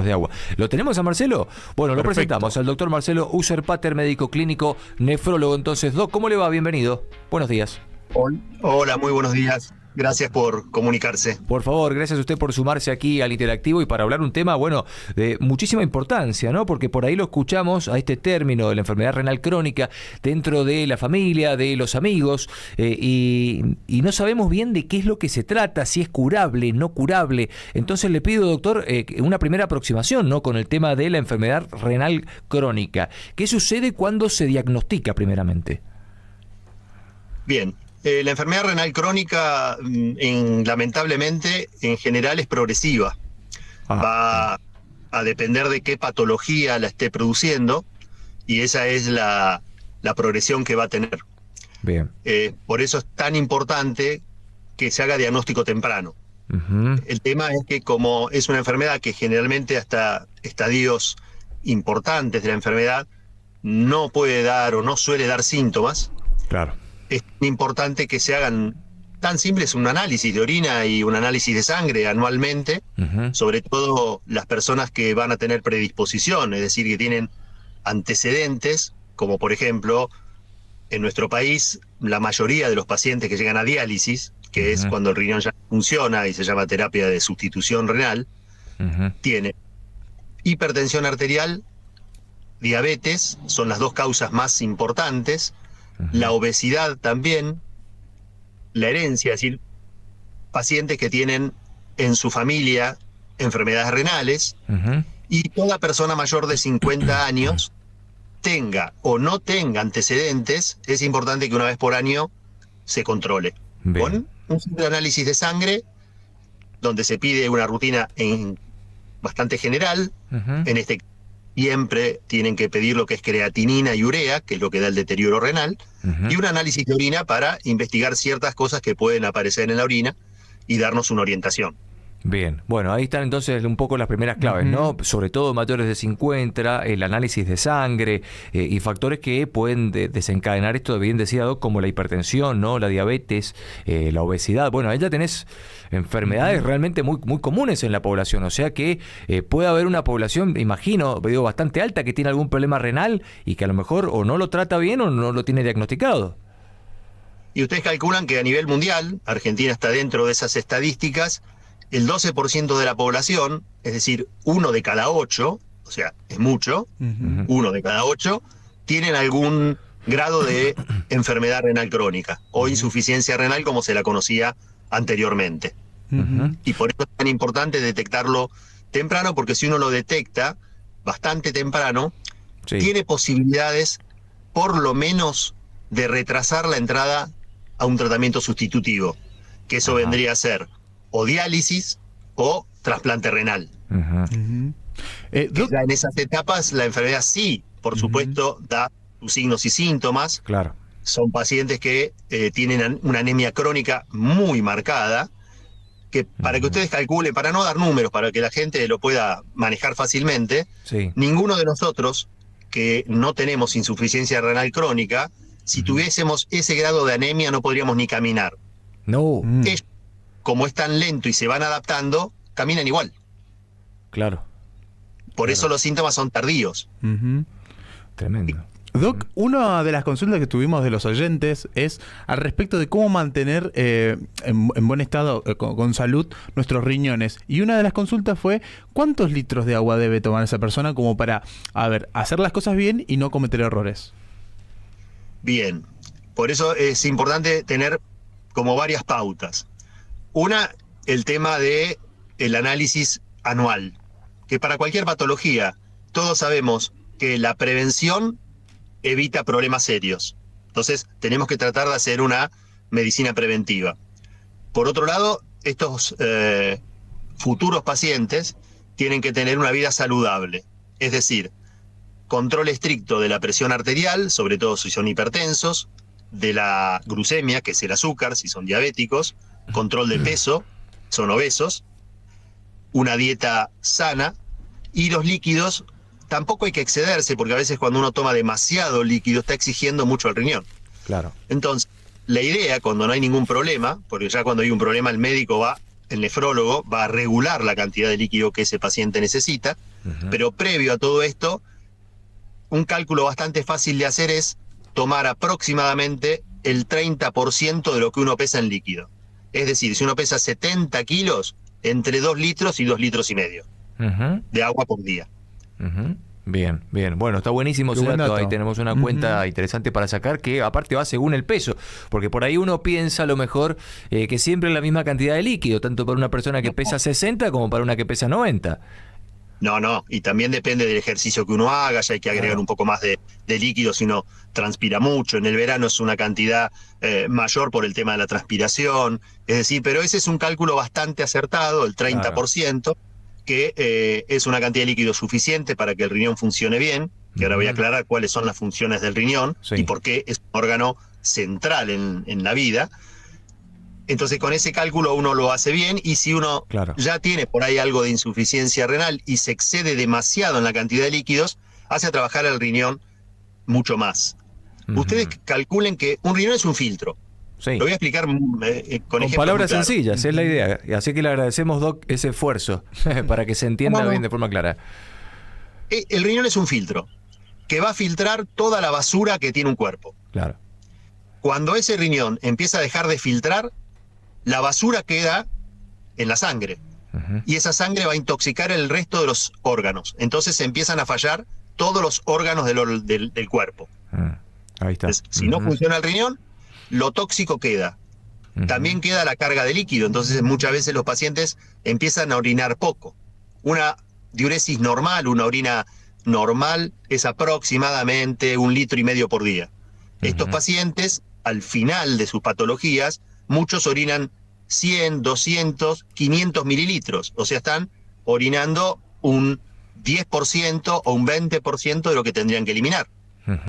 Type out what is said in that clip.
de agua. ¿Lo tenemos a Marcelo? Bueno, lo Perfecto. presentamos al doctor Marcelo Userpater, médico clínico, nefrólogo. Entonces, Doc, ¿cómo le va? Bienvenido. Buenos días. Hola, muy buenos días. Gracias por comunicarse. Por favor, gracias a usted por sumarse aquí al Interactivo y para hablar un tema, bueno, de muchísima importancia, ¿no? Porque por ahí lo escuchamos a este término de la enfermedad renal crónica dentro de la familia, de los amigos, y no sabemos bien de qué es lo que se trata, si es curable, no curable. Entonces le pido, doctor, una primera aproximación, ¿no? Con el tema de la enfermedad renal crónica. ¿Qué sucede cuando se diagnostica primeramente? Bien, la enfermedad renal crónica, lamentablemente, en general es progresiva. Va a depender de qué patología la esté produciendo y esa es la progresión que va a tener. Bien. Por eso es tan importante que se haga diagnóstico temprano. Uh-huh. El tema es que como es una enfermedad que generalmente hasta estadios importantes de la enfermedad no puede dar o no suele dar síntomas, Claro. es importante que se hagan tan simples un análisis de orina y un análisis de sangre anualmente, Uh-huh. sobre todo las personas que van a tener predisposición, es decir, que tienen antecedentes, como por ejemplo, en nuestro país, la mayoría de los pacientes que llegan a diálisis, que es Ujú. cuando el riñón ya no funciona y se llama terapia de sustitución renal, Uh-huh. tienen hipertensión arterial, diabetes, son las dos causas más importantes, la obesidad también, la herencia, es decir, pacientes que tienen en su familia enfermedades renales, Uh-huh. y toda persona mayor de 50 años, tenga o no tenga antecedentes, es importante que una vez por año se controle. Bien. Con un simple análisis de sangre, donde se pide una rutina bastante general, Uh-huh. en este siempre tienen que pedir lo que es creatinina y urea, que es lo que da el deterioro renal, Uh-huh. y un análisis de orina para investigar ciertas cosas que pueden aparecer en la orina y darnos una orientación. Bien, bueno, ahí están entonces un poco las primeras claves, ¿no? Sobre todo mayores de 50, el análisis de sangre y factores que pueden desencadenar esto, bien decía Doc, como la hipertensión, ¿no? La diabetes, la obesidad. Bueno, ahí ya tenés enfermedades realmente muy, muy comunes en la población, o sea que puede haber una población, imagino, digo, bastante alta que tiene algún problema renal y que a lo mejor o no lo trata bien o no lo tiene diagnosticado. Y ustedes calculan que a nivel mundial, Argentina está dentro de esas estadísticas, el 12% de la población, es decir, 1 de cada 8, o sea, es mucho, 1 de cada 8, tienen algún grado de enfermedad renal crónica o insuficiencia renal como se la conocía anteriormente. Uh-huh. Y por eso es tan importante detectarlo temprano, porque si uno lo detecta bastante temprano, Sí. tiene posibilidades, por lo menos, de retrasar la entrada a un tratamiento sustitutivo, que eso Ajá. vendría a ser o diálisis o trasplante renal. Uh-huh. Doc, Ya en esas etapas la enfermedad sí, por supuesto, da sus signos y síntomas. Claro. Son pacientes que tienen una anemia crónica muy marcada, que para que ustedes calculen, para no dar números, para que la gente lo pueda manejar fácilmente, Sí. ninguno de nosotros que no tenemos insuficiencia renal crónica, si tuviésemos ese grado de anemia no podríamos ni caminar. No. Ellos, como es tan lento y se van adaptando, caminan igual. Claro. Por eso los síntomas son tardíos. Tremendo. Doc, una de las consultas que tuvimos de los oyentes es al respecto de cómo mantener en buen estado, con salud, nuestros riñones. Y una de las consultas fue, ¿cuántos litros de agua debe tomar esa persona como para, hacer las cosas bien y no cometer errores? Bien, por eso es importante tener como varias pautas. Una, el tema de el análisis anual, que para cualquier patología todos sabemos que la prevención evita problemas serios. Entonces tenemos que tratar de hacer una medicina preventiva. Por otro lado, estos futuros pacientes tienen que tener una vida saludable, es decir, control estricto de la presión arterial, sobre todo si son hipertensos, de la glucemia, que es el azúcar, si son diabéticos, control de peso, son obesos, una dieta sana, y los líquidos, tampoco hay que excederse, porque a veces cuando uno toma demasiado líquido está exigiendo mucho al riñón. Claro. Entonces, la idea, cuando no hay ningún problema, porque ya cuando hay un problema el nefrólogo va a regular la cantidad de líquido que ese paciente necesita, Pero previo a todo esto, un cálculo bastante fácil de hacer es tomar aproximadamente el 30% de lo que uno pesa en líquido. Es decir, si uno pesa 70 kilos, entre 2 litros y 2 litros y medio de agua por día. Bien, bien. Bueno, está buenísimo ese dato. Ahí tenemos una cuenta interesante para sacar, que aparte va según el peso, porque por ahí uno piensa a lo mejor que siempre es la misma cantidad de líquido, tanto para una persona que pesa 60 como para una que pesa 90. No, y también depende del ejercicio que uno haga, ya hay que agregar un poco más de líquido si uno transpira mucho. En el verano es una cantidad mayor por el tema de la transpiración, es decir, pero ese es un cálculo bastante acertado, el 30%, que es una cantidad de líquido suficiente para que el riñón funcione bien, que ahora voy a aclarar cuáles son las funciones del riñón y por qué es un órgano central en la vida. Entonces con ese cálculo uno lo hace bien, y si uno ya tiene por ahí algo de insuficiencia renal y se excede demasiado en la cantidad de líquidos, hace a trabajar el riñón mucho más. Ustedes calculen que un riñón es un filtro. Lo voy a explicar con palabras sencillas, es la idea. Así que le agradecemos, Doc, ese esfuerzo para que se entienda bien de forma clara. El riñón es un filtro que va a filtrar toda la basura que tiene un cuerpo. Claro. Cuando ese riñón empieza a dejar de filtrar, la basura queda en la sangre. Y esa sangre va a intoxicar el resto de los órganos. Entonces empiezan a fallar todos los órganos del cuerpo. Ahí está. Entonces, si no funciona el riñón, lo tóxico queda. También queda la carga de líquido. Entonces muchas veces los pacientes empiezan a orinar poco. Una diuresis normal, una orina normal, es aproximadamente 1,5 litros por día. Estos pacientes, al final de sus patologías, muchos orinan 100, 200, 500 mililitros. O sea, están orinando un 10% o un 20% de lo que tendrían que eliminar.